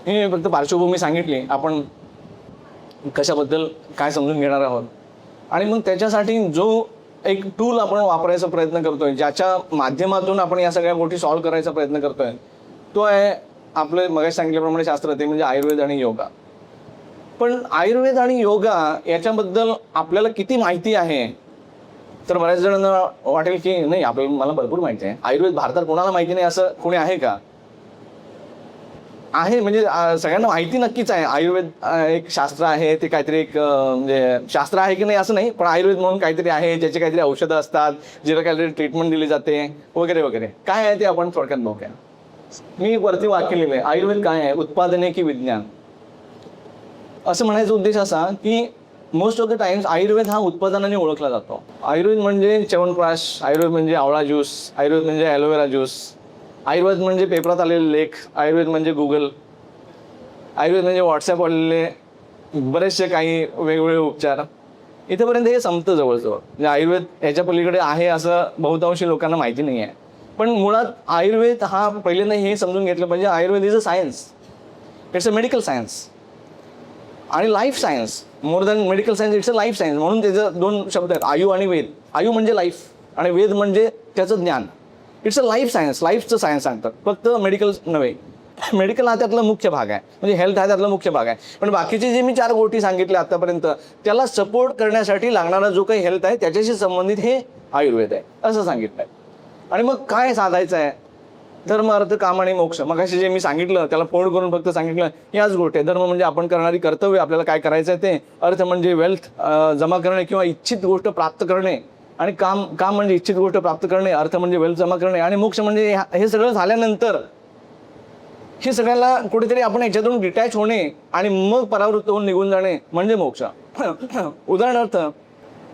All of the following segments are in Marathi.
मी फक्त पार्श्वभूमी सांगितली, आपण कशाबद्दल काय समजून घेणार आहोत, आणि मग त्याच्यासाठी जो एक टूल आपण वापरायचा प्रयत्न करतोय, ज्याच्या माध्यमातून आपण या सगळ्या गोष्टी सॉल्व्ह करायचा प्रयत्न करतोय, तो आहे आपलं मगाशी सांगितल्याप्रमाणे शास्त्र, ते म्हणजे आयुर्वेद आणि योगा. पण आयुर्वेद आणि योगा याच्याबद्दल आपल्याला किती माहिती आहे? तर बऱ्याच जणांना वाटेल की नाही, मला भरपूर माहिती आहे. आयुर्वेद भारतात कोणाला माहिती नाही असं कोणी आहे का? आहे, म्हणजे सगळ्यांना माहिती नक्कीच आहे. आयुर्वेद एक शास्त्र आहे, ते काहीतरी एक म्हणजे शास्त्र आहे की नाही असं नाही, पण आयुर्वेद म्हणून काहीतरी आहे, ज्याचे काहीतरी औषधं असतात, ज्याला काहीतरी ट्रीटमेंट दिली जाते वगैरे वगैरे. काय आहे ते आपण थोडक्यात बघूया. मी वरती वाक्य लिहिलंय, आयुर्वेद काय आहे? उत्पादने की विज्ञान. असं म्हणायचा उद्देश असा की most of the times Ayurveda हा उत्पादनाने ओळखला जातो. आयुर्वेद म्हणजे च्यवनप्राश, आयुर्वेद म्हणजे आवळा ज्यूस, आयुर्वेद म्हणजे ॲलोवेरा ज्यूस, आयुर्वेद म्हणजे पेपरात आलेले लेख, आयुर्वेद म्हणजे गुगल, आयुर्वेद म्हणजे व्हॉट्सॲप आलेले बरेचसे काही वेगवेगळे उपचार. इथंपर्यंत हे संपतं जवळजवळ. म्हणजे आयुर्वेद याच्या पलीकडे आहे असं बहुतांशी लोकांना माहिती नाही आहे. पण मुळात आयुर्वेद हा पहिल्यांदा हे समजून घेतलं पाहिजे, Ayurveda is a science. It's a medical science आणि life science. More than medical science, it's a life science. म्हणून त्याचं दोन शब्द आहेत, आयु आणि वेद. आयु म्हणजे लाईफ आणि वेद म्हणजे त्याचं ज्ञान. इट्स अ लाईफ सायन्स, लाईफचं सायन्स सांगतात, फक्त मेडिकल नव्हे. मेडिकल हा त्यातला मुख्य भाग आहे, म्हणजे हेल्थ हा त्यातला मुख्य भाग आहे. पण बाकीचे जे मी 4 गोष्टी सांगितल्या आतापर्यंत, त्याला सपोर्ट करण्यासाठी लागणारा जो काही हेल्थ आहे त्याच्याशी संबंधित हे आयुर्वेद आहे असं सांगितलं आहे. आणि मग काय साधायचं आहे? धर्म, अर्थ, काम आणि मोक्ष. मगाशी जे मी सांगितलं त्याला फोल्ड करून फक्त सांगितलं याच गोष्टी आहे. धर्म म्हणजे आपण करणारी कर्तव्य, आपल्याला काय करायचं आहे ते. अर्थ म्हणजे वेल्थ जमा करणे किंवा इच्छित गोष्ट प्राप्त करणे. आणि काम म्हणजे इच्छित गोष्ट प्राप्त करणे, अर्थ म्हणजे वेल्थ जमा करणे, आणि मोक्ष म्हणजे हे सगळं झाल्यानंतर हे सगळ्याला कुठेतरी आपण याच्यातून डिटॅच होणे आणि मग परावृत्त होऊन निघून जाणे म्हणजे मोक्ष. उदाहरणार्थ,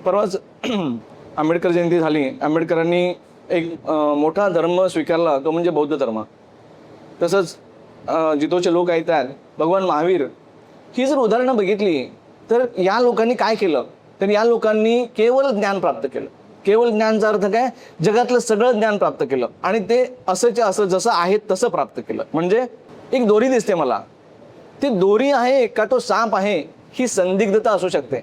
परवाच आंबेडकर जयंती झाली. आंबेडकरांनी एक मोठा धर्म स्वीकारला, तो म्हणजे बौद्ध धर्म. तसंच जितोचे लोक आहेत त्यात भगवान महावीर. ही जर उदाहरणं बघितली तर या लोकांनी काय केलं? तर या लोकांनी केवळ ज्ञान प्राप्त केलं. केवळ ज्ञानचा अर्थ काय? जगातलं सगळं ज्ञान प्राप्त केलं आणि ते असंच्या असं जसं आहे तसं प्राप्त केलं. म्हणजे एक दोरी दिसते मला, ती दोरी आहे का तो साप आहे ही संदिग्धता असू शकते.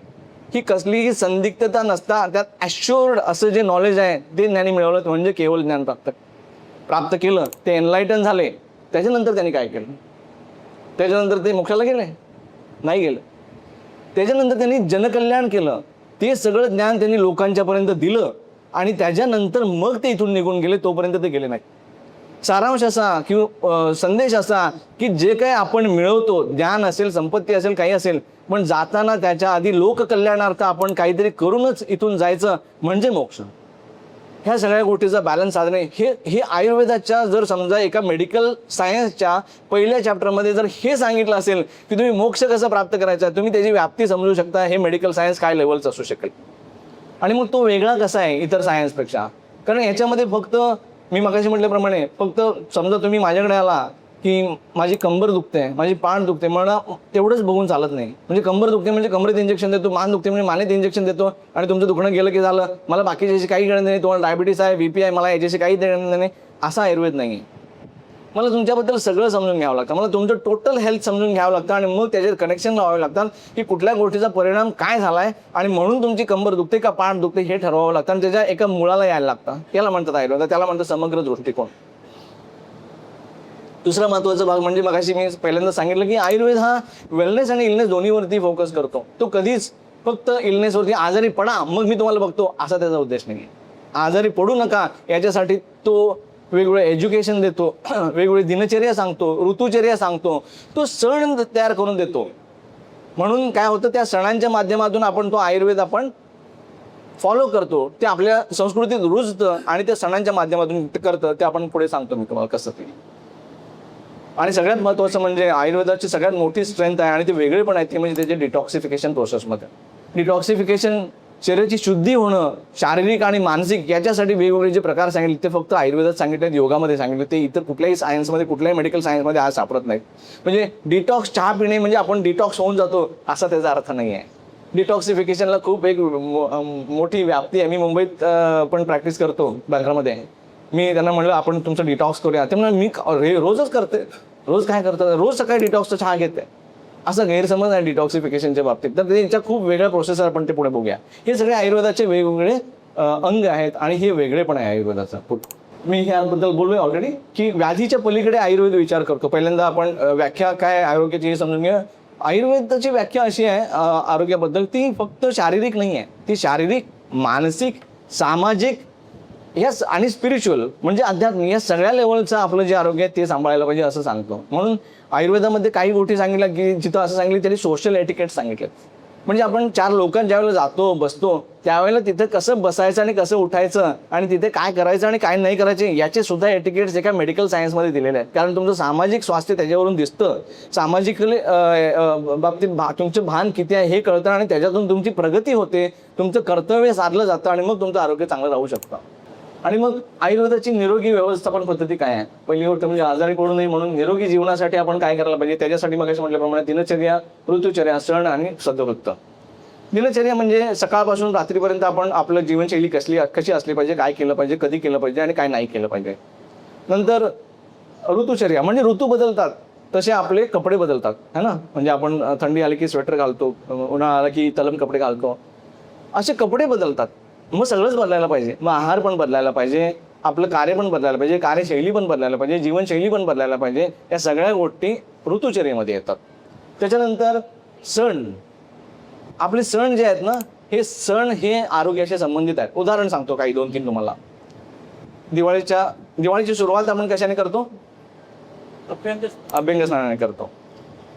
ही कसलीही संदिग्धता नसता त्यात ॲश्युअर्ड असं जे नॉलेज आहे ते ज्ञानी मिळवलं म्हणजे केवळ ज्ञान प्राप्त केलं. ते एनलायटन झाले. त्याच्यानंतर त्यांनी काय केलं? त्याच्यानंतर ते मोक्षाला गेले? नाही गेलं. त्याच्यानंतर त्यांनी जनकल्याण केलं. ते सगळं ज्ञान त्यांनी लोकांच्यापर्यंत दिलं आणि त्याच्यानंतर मग ते इथून निघून गेले. तोपर्यंत ते गेले नाही. सारांश असा किंवा संदेश असा की जे काही आपण मिळवतो, ज्ञान असेल, संपत्ती असेल, काही असेल, पण जाताना त्याच्या आधी लोककल्याणार्थ आपण काहीतरी करूनच इथून जायचं म्हणजे मोक्ष. ह्या सगळ्या गोष्टीचा बॅलन्स साधणे हे आयुर्वेदाच्या, जर समजा एका मेडिकल सायन्सच्या पहिल्या चॅप्टरमध्ये जर हे सांगितलं असेल की तुम्ही मोक्ष कसं प्राप्त करायचा, तुम्ही त्याची व्याप्ती समजू शकता हे मेडिकल सायन्स काय लेवलचं असू शकेल. आणि मग तो वेगळा कसा आहे इतर सायन्सपेक्षा? कारण याच्यामध्ये फक्त मी मगाशी म्हटल्याप्रमाणे फक्त समजा तुम्ही माझ्याकडे आला की माझी कंबर दुखते, माझी पाठ दुखते, मला तेवढंच बघून चालत नाही. म्हणजे कंबर दुखते म्हणजे कमरेत इंजेक्शन देतो, मान दुखते म्हणजे मानेत इंजेक्शन देतो आणि तुमचं दुखणं गेलं की झालं. मला बाकीच्याशी काही घेणं नाही. तुम्हाला डायबिटीस आहे, BP आहे, मला याच्याशी काही देणं नाही. असा आयुर्वेद नाही. मला तुमच्याबद्दल सगळं समजून घ्यावं लागतं. मला तुमचं टोटल हेल्थ समजून घ्यावं लागतं आणि मग त्याचे कनेक्शन लावावे लागतात की कुठल्या गोष्टीचा परिणाम काय झाला आहे आणि म्हणून तुमची कंबर दुखते का पाठ दुखते हे ठरवावं लागतं आणि त्याच्या एका मुळाला यायला लागतं. त्याला म्हणतात आयुर्वेद, त्याला म्हणतात समग्र दृष्टिकोन. दुसरा महत्त्वाचा भाग म्हणजे मगाशी मी पहिल्यांदा सांगितलं की आयुर्वेद हा वेलनेस आणि इलनेस दोन्हीवरती फोकस करतो. तो कधीच फक्त इलनेसवरती आजारी पडा मग मी तुम्हाला बघतो असा त्याचा उद्देश नाही. आजारी पडू नका याच्यासाठी तो वेगवेगळे एज्युकेशन देतो, वेगवेगळी दिनचर्या सांगतो, ऋतुचर्या सांगतो, तो सण तयार करून देतो. म्हणून काय होतं, त्या सणांच्या माध्यमातून आपण तो आयुर्वेद आपण फॉलो करतो. ते आपल्या संस्कृतीत रुजतं आणि त्या सणांच्या माध्यमातून ते करतं. ते आपण पुढे सांगतो मी तुम्हाला कसं ते. आणि सगळ्यात महत्त्वाचं म्हणजे आयुर्वेदाची सगळ्यात मोठी स्ट्रेंथ आहे आणि ते वेगळे पण आहे ते म्हणजे त्याचे डिटॉक्सिफिकेशन प्रोसेसमध्ये. डिटॉक्सिफिकेशन शरीराची शुद्धी होणं, शारीरिक आणि मानसिक, याच्यासाठी वेगवेगळे जे प्रकार सांगितले ते फक्त आयुर्वेदात सांगितले, योगामध्ये सांगितले. ते इतर कुठल्याही सायन्समध्ये, कुठल्याही मेडिकल सायन्समध्ये आज सापडत नाहीत. म्हणजे डिटॉक्स चहा पिणे म्हणजे आपण डिटॉक्स होऊन जातो असा त्याचा अर्थ नाही आहे. डिटॉक्सिफिकेशनला खूप एक मोठी व्याप्ती आहे. मी मुंबईत पण प्रॅक्टिस करतो, बँड्रामध्ये. मी त्यांना म्हणलं आपण तुमचं डिटॉक्स करूया. ते म्हणजे मी रोजच करते. रोज काय करतात, रोज सकाळी डिटॉक्सचा चहा घेते, असा गैरसमज आहे डिटॉक्सिफिकेशनच्या बाबतीत. तर त्यांच्या खूप वेगळ्या प्रोसेस आपण ते पुढे बघूया. हे सगळे आयुर्वेदाचे वेगवेगळे अंग आहेत आणि हे वेगळे पण आहे आयुर्वेदाचं. मी ह्याबद्दल बोललोय ऑलरेडी की व्याधीच्या पलीकडे आयुर्वेद विचार करतो. पहिल्यांदा आपण व्याख्या काय आरोग्याची हे समजून घ्या. आयुर्वेदाची व्याख्या अशी आहे आरोग्याबद्दल, ती फक्त शारीरिक नाही आहे, ती शारीरिक, मानसिक, सामाजिक आणि स्पिरिच्युअल म्हणजे अध्यात्म या सगळ्या लेवलचं आपलं जे आरोग्य आहे ते सांभाळायला पाहिजे असं सांगतो. म्हणून आयुर्वेदामध्ये काही गोष्टी सांगितल्या की जिथं असं सांगितलं त्यांनी सोशल एटिकेट सांगितलं. म्हणजे आपण 4 लोकांत ज्यावेळेला जातो बसतो त्यावेळेला तिथं कसं बसायचं आणि कसं उठायचं आणि तिथे काय करायचं आणि काय नाही करायचे याचे सुद्धा एटिकेट्स एका मेडिकल सायन्समध्ये दिलेले आहेत. कारण तुमचं सामाजिक स्वास्थ्य त्याच्यावरून दिसतं, सामाजिकली बाबतीत तुमचं भान किती आहे हे कळतं आणि त्याच्यातून तुमची प्रगती होते, तुमचं कर्तव्य साधलं जातं आणि मग तुमचं आरोग्य चांगलं राहू शकतं. आणि मग आयुर्वेदाची निरोगी व्यवस्थापन पद्धती काय आहे? पहिली गोष्ट म्हणजे आजारी पडू नये म्हणून निरोगी जीवनासाठी आपण काय करायला पाहिजे, त्याच्यासाठी मग म्हटल्याप्रमाणे दिनचर्या, ऋतुचर्या, सण आणि सदवृत्त. दिनचर्या म्हणजे सकाळपासून रात्रीपर्यंत आपण आपलं जीवनशैली कशी असली पाहिजे, काय केलं पाहिजे, कधी केलं पाहिजे आणि काय नाही केलं पाहिजे. नंतर ऋतुचर्या म्हणजे ऋतू बदलतात तसे आपले कपडे बदलतात है ना. म्हणजे आपण थंडी आली की स्वेटर घालतो, उन्हाळा आला की तलम कपडे घालतो, असे कपडे बदलतात. मग सगळंच बदलायला पाहिजे. मग आहार पण बदलायला पाहिजे, आपलं कार्य पण बदलायला पाहिजे, कार्यशैली पण बदलायला पाहिजे, जीवनशैली पण बदलायला पाहिजे. या सगळ्या गोष्टी ऋतुचर्येमध्ये येतात. त्याच्यानंतर सण, आपले सण जे आहेत ना हे सण हे आरोग्याशी संबंधित आहेत. उदाहरण सांगतो काही 2-3 तुम्हाला. दिवाळीची सुरुवात आपण कशाने करतो? अभ्यंग स्नानाने करतो.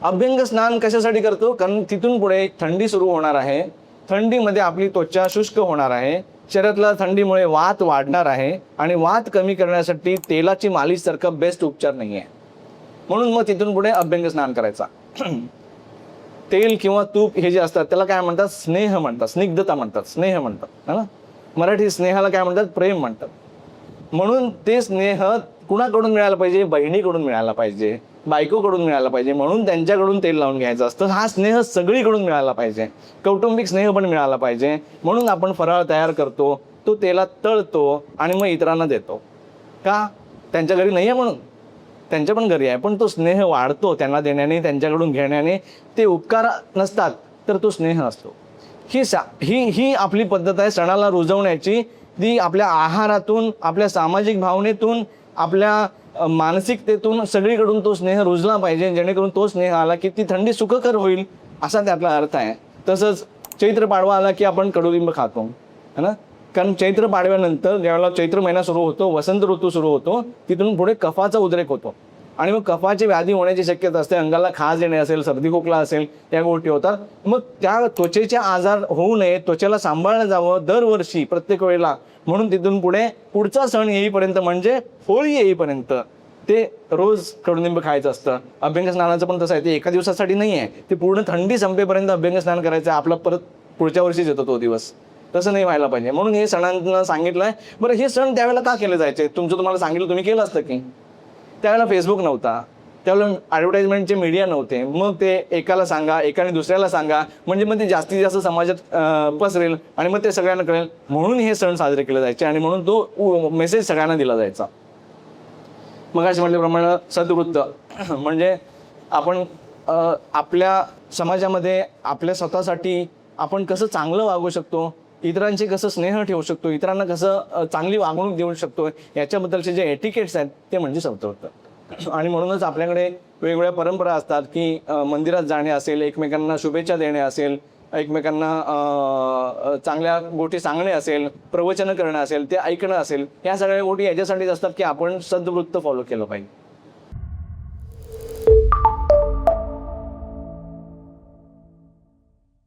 अभ्यंग स्नान कशासाठी करतो? कारण तिथून पुढे थंडी सुरू होणार आहे. थंडीमध्ये आपली त्वचा शुष्क होणार आहे, शरीरातला थंडीमुळे वात वाढणार आहे आणि वात कमी करण्यासाठी तेलाची मालिश सारखा बेस्ट उपचार नाही आहे. म्हणून मग तिथून पुढे अभ्यंग स्नान करायचा. तेल किंवा तूप हे जे असतात त्याला काय म्हणतात? स्नेह म्हणतात, स्निग्धता म्हणतात, स्नेह म्हणतात है ना. मराठी स्नेहाला काय म्हणतात? प्रेम म्हणतात. म्हणून ते स्नेह कुणाकडून मिळायला पाहिजे? बहिणीकडून मिळायला पाहिजे, बायकोकडून मिळायला पाहिजे. म्हणून त्यांच्याकडून तेल लावून घ्यायचं असतं. हा स्नेह सगळीकडून मिळाला पाहिजे, कौटुंबिक स्नेह पण मिळाला पाहिजे. म्हणून आपण फराळ तयार करतो, तो तेलात तळतो आणि मग इतरांना देतो. का? त्यांच्या घरी नाही आहे म्हणून, त्यांच्या पण घरी आहे, पण तो स्नेह वाढतो त्यांना देण्याने, त्यांच्याकडून घेण्याने. ते उपकार नसतात तर तो स्नेह असतो. ही आपली पद्धत आहे सणाला रुजवण्याची. ती आपल्या आहारातून, आपल्या सामाजिक भावनेतून, आपल्या मानसिकतेतून सगळीकडून तो स्नेह रुजला पाहिजे, जेणेकरून तो स्नेह आला की ती थंडी सुखकर होईल असा त्यातला अर्थ आहे. तसंच चैत्र पाडवा आला की आपण कडुलिंब खातो है ना. कारण चैत्र पाडव्यानंतर ज्यावेळेला चैत्र महिना सुरू होतो, वसंत ऋतू सुरू होतो, तिथून पुढे कफाचा उद्रेक होतो आणि मग कफाची व्याधी होण्याची शक्यता असते. अंगाला खाज येणे असेल, सर्दी खोकला असेल, त्या गोष्टी होतात. मग त्या त्वचेचे आजार होऊ नये, त्वचेला सांभाळलं जावं दरवर्षी प्रत्येक वेळेला, म्हणून तिथून पुढे पुढचा सण येईपर्यंत म्हणजे होळी येईपर्यंत ते रोज कडुलिंब खायचं असतं. अभ्यंग स्नानाचं पण तसं आहे, ते एका दिवसासाठी नाही आहे, ते पूर्ण थंडी संपेपर्यंत अभ्यंग स्नान करायचं आहे. आपला परत पुढच्या वर्षीच येतो तो दिवस. तसं नाही व्हायला पाहिजे. म्हणून हे सणांना सांगितलं आहे. बरं, हे सण त्यावेळेला का केले जायचे? तुम्हाला सांगितलं, तुम्ही केलं असतं की? त्यावेळेला फेसबुक नव्हता, त्यावेळेला ॲडव्हर्टाइजमेंटचे मीडिया नव्हते. मग ते एकाला सांगा, एकाने दुसऱ्याला सांगा, म्हणजे मग ते जास्तीत जास्त समाजात पसरेल आणि मग ते सगळ्यांना कळेल. म्हणून हे सण साजरे केले जायचे आणि म्हणून तो मेसेज सगळ्यांना दिला जायचा. मग असे म्हटल्याप्रमाणे सद्वृत्त म्हणजे आपण आपल्या समाजामध्ये आपल्या स्वतःसाठी आपण कसं चांगलं वागू शकतो, इतरांशी कसं स्नेह ठेवू शकतो, इतरांना कसं चांगली वागणूक देऊ शकतो, याच्याबद्दलचे जे एटिकेट्स आहेत ते म्हणजे सद्वृत्त. आणि म्हणूनच आपल्याकडे वेगवेगळ्या परंपरा असतात की मंदिरात जाणे असेल, एकमेकांना शुभेच्छा देणे असेल, एकमेकांना चांगल्या गोष्टी सांगणे असेल, प्रवचनं करणं असेल, ते ऐकणं असेल, ह्या सगळ्या गोष्टी याच्यासाठीच असतात की आपण सद्वृत्त फॉलो केलं पाहिजे.